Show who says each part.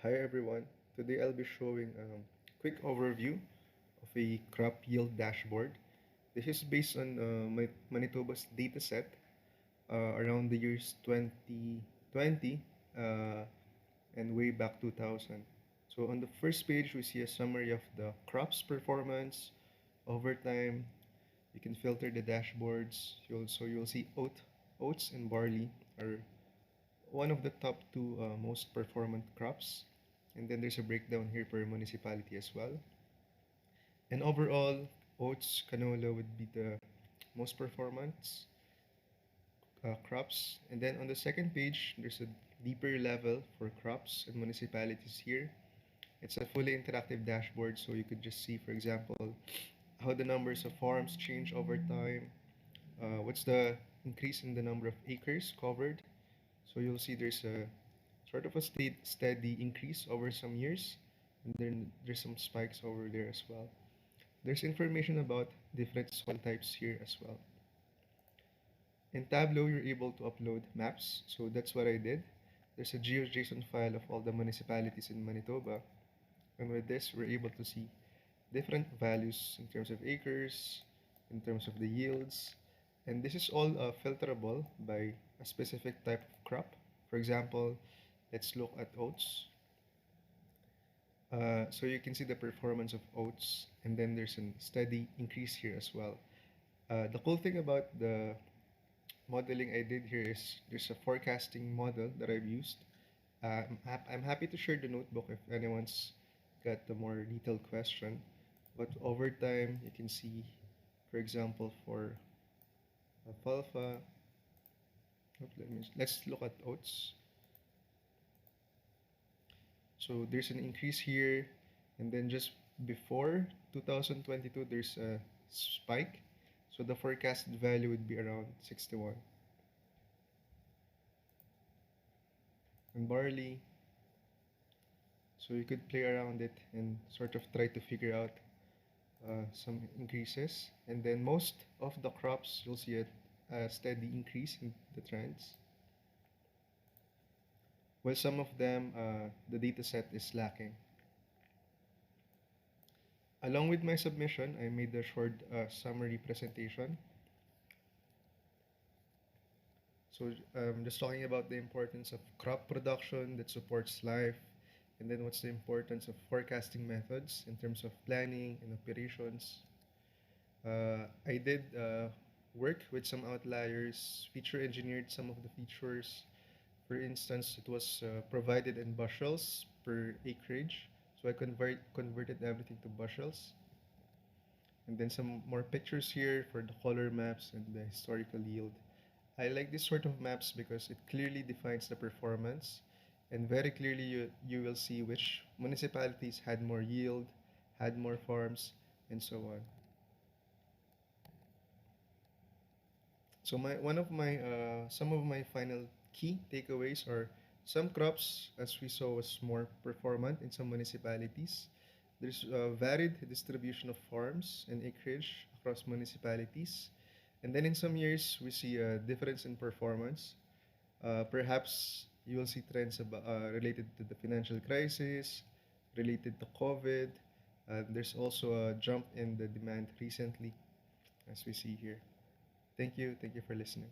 Speaker 1: Hi everyone. Today I'll be showing a quick overview of a crop yield dashboard. This is based on Manitoba's dataset around the years 2020 uh, and way back 2000. So on the first page, we see a summary of the crop's performance over time. You can filter the dashboards. You'll see oats and barley are one of the top two most performant crops. And then there's a breakdown here per municipality as well. And overall, oats, canola would be the most performance crops. And then on the second page, there's a deeper level for crops and municipalities here. It's a fully interactive dashboard, so you could just see, for example, how the numbers of farms change over time, what's the increase in the number of acres covered. So you'll see there's a sort of a steady increase over some years, and then there's some spikes over there as well. There's information about different soil types here as well. In Tableau, you're able to upload maps, so that's what I did. There's a GeoJSON file of all the municipalities in Manitoba, and with this, we're able to see different values in terms of acres, in terms of the yields, and this is all filterable by a specific type of crop. For example, let's look at oats. So you can see the performance of oats, and then there's a steady increase here as well. The cool thing about the modeling I did here is there's a forecasting model that I've used. I'm happy to share the notebook if anyone's got the more detailed question. But over time, you can see, for example, for alfalfa, let's look at oats. So there's an increase here, and then just before 2022, there's a spike. So the forecasted value would be around 61. And barley, so you could play around it and sort of try to figure out some increases. And then most of the crops, you'll see a steady increase in the trends. While some of them, the data set is lacking. Along with my submission, I made a short summary presentation. So just talking about the importance of crop production that supports life, and then what's the importance of forecasting methods in terms of planning and operations. I did work with some outliers, feature engineered some of the features. For instance, it was provided in bushels per acreage. So I converted everything to bushels. And then some more pictures here for the color maps and the historical yield. I like this sort of maps because it clearly defines the performance, and very clearly you will see which municipalities had more yield, had more farms, and so on. So some of my final key takeaways are some crops, as we saw, was more performant in some municipalities. There's a varied distribution of farms and acreage across municipalities. And then in some years, we see a difference in performance. Perhaps you will see trends related to the financial crisis, related to COVID. There's also a jump in the demand recently, as we see here. Thank you. Thank you for listening.